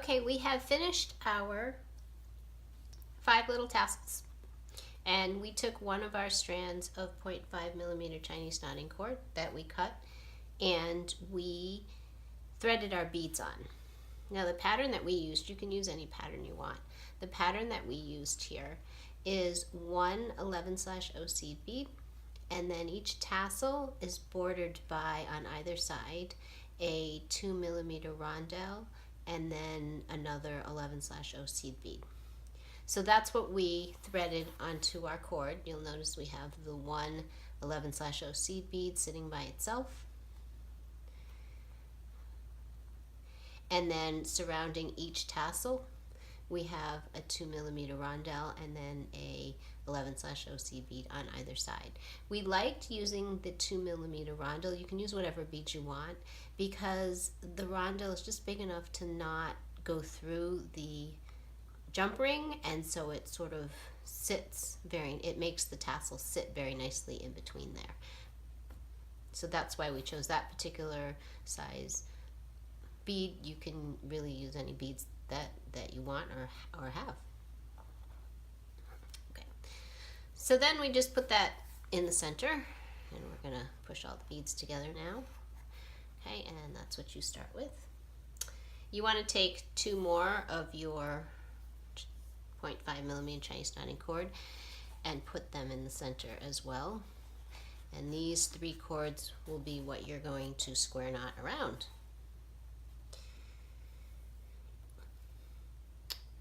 Okay, we have finished our 5 little tassels, and we took one of our strands of 0.5 millimeter Chinese knotting cord that we cut, and we threaded our beads on. Now the pattern that we used, you can use any pattern you want. The pattern that we used here is one 11/0 seed bead, and then each tassel is bordered by, on either side, a 2 millimeter rondelle and then another 11/0 seed bead. So that's what we threaded onto our cord. You'll notice we have the one 11/0 seed bead sitting by itself, and then surrounding each tassel we have a 2 millimeter rondelle and then a 11/0 seed bead on either side. We liked using the 2 millimeter rondelle. You can use whatever beads you want because the rondelle is just big enough to not go through the jump ring, and so it sort of sits it makes the tassel sit very nicely in between there. So that's why we chose that particular size bead. You can really use any beads that you want or have. Okay, so then we just put that in the center, and we're gonna push all the beads together now. Okay, and that's what you start with. You want to take 2 more of your 0.5 millimeter Chinese knotting cord and put them in the center as well, and these 3 cords will be what you're going to square knot around.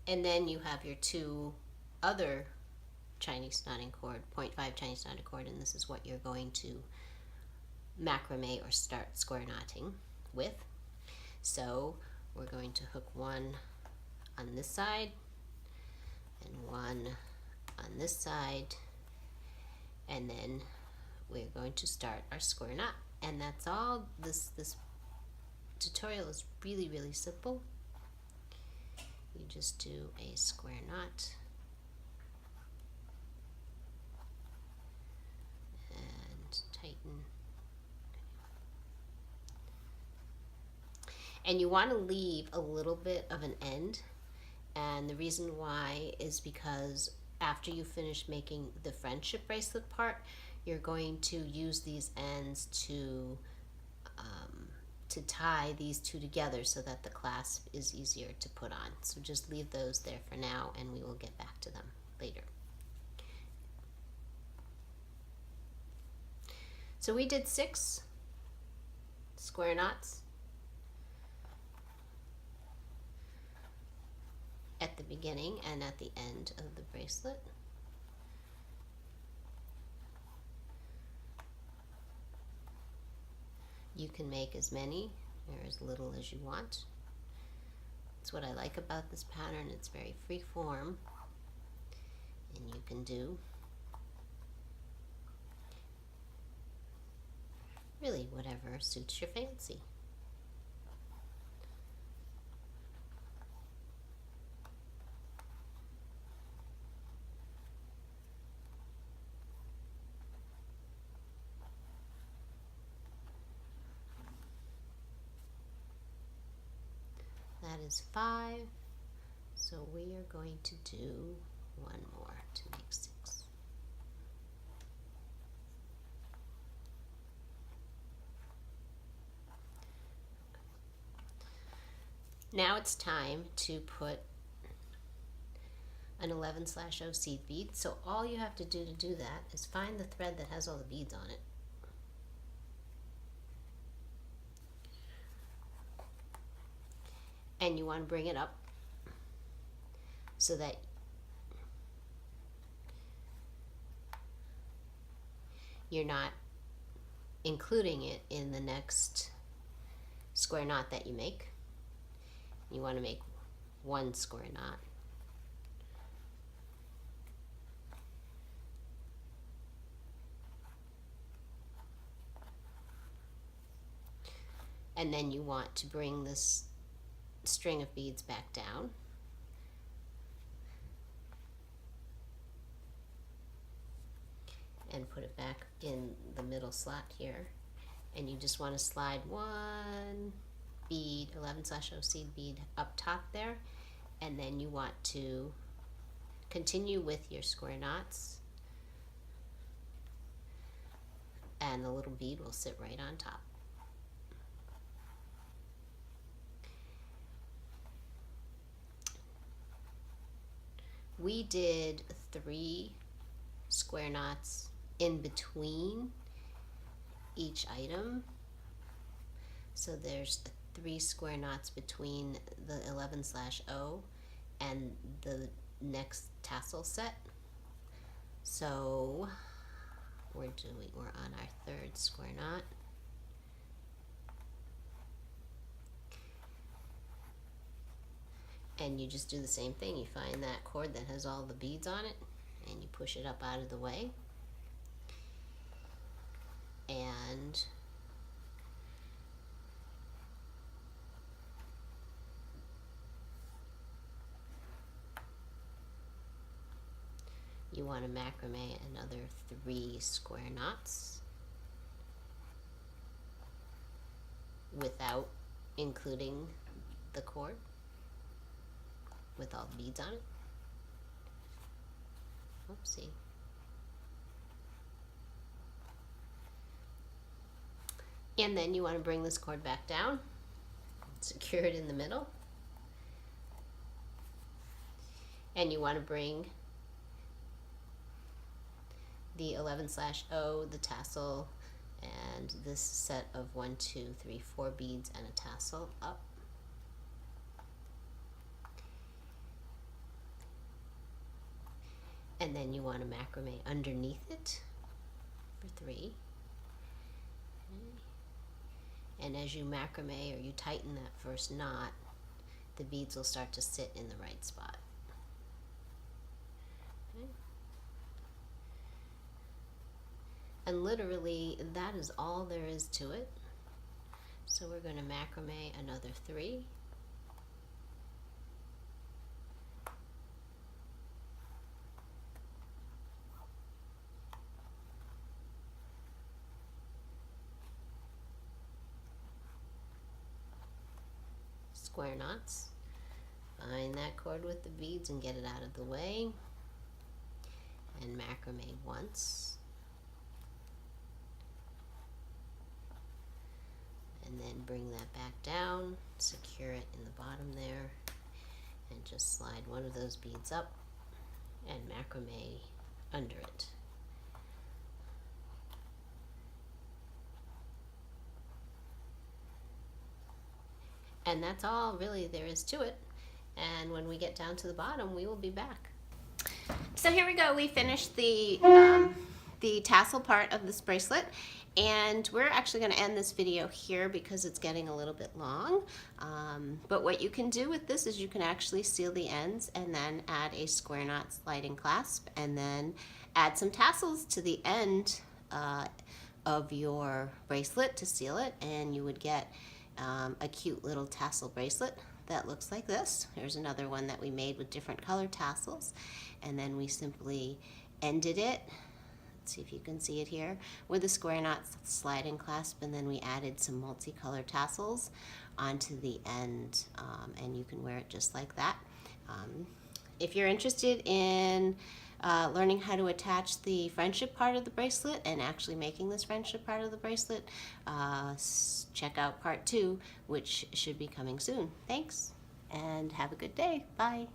And then you have your 2 other Chinese knotting cord, 0.5 Chinese knotting cord, and this is what you're going to macrame or start square knotting with. So we're going to hook one on this side and one on this side, and then we're going to start our square knot. And that's all. This tutorial is really simple. You just do a square knot and tighten. And you want to leave a little bit of an end, and the reason why is because after you finish making the friendship bracelet part, you're going to use these ends to tie these 2 together so that the clasp is easier to put on. So just leave those there for now, and we will get back to them later. So we did 6 square knots at the beginning and at the end of the bracelet. You can make as many or as little as you want. That's what I like about this pattern. It's very free form, and you can do really whatever suits your fancy. That is 5, so we are going to do 1 more to make 6. Now it's time to put an 11/0 seed bead. So all you have to do that is find the thread that has all the beads on it. And you want to bring it up so that you're not including it in the next square knot that you make. You want to make 1 square knot. And then you want to bring this string of beads back down. And put it back in the middle slot here. And you just want to slide 1 bead, 11/0 seed bead up top there, and then you want to continue with your square knots, and the little bead will sit right on top. We did 3 square knots in between each item. So there's 3 square knots between the 11/0 and the next tassel set. So we're on our 3rd square knot. And you just do the same thing. You find that cord that has all the beads on it, and you push it up out of the way. And you want to macrame another 3 square knots without including the cord with all the beads on it. Oopsie. And then you want to bring this cord back down, secure it in the middle, and you want to bring the 11/0, the tassel, and this set of 1, 2, 3, 4 beads and a tassel up. And then you want to macrame underneath it for 3. And as you macrame or you tighten that first knot, the beads will start to sit in the right spot. Okay. And literally that is all there is to it. So we're going to macrame another 3. Square knots. Find that cord with the beads and get it out of the way, and macrame once, and then bring that back down, secure it in the bottom there, and just slide one of those beads up and macrame under it. And that's all really there is to it. And when we get down to the bottom, we will be back. So here we go. We finished the tassel part of this bracelet, and we're actually going to end this video here because it's getting a little bit long. But what you can do with this is you can actually seal the ends and then add a square knot sliding clasp, and then add some tassels to the end of your bracelet to seal it, and you would get a cute little tassel bracelet that looks like this. Here's another one that we made with different colored tassels, and then we simply ended it, let's see if you can see it here, with a square knot sliding clasp, and then we added some multicolored tassels onto the end, and you can wear it just like that. If you're interested in learning how to attach the friendship part of the bracelet and actually making this friendship part of the bracelet, check out part 2, which should be coming soon. Thanks, and have a good day. Bye.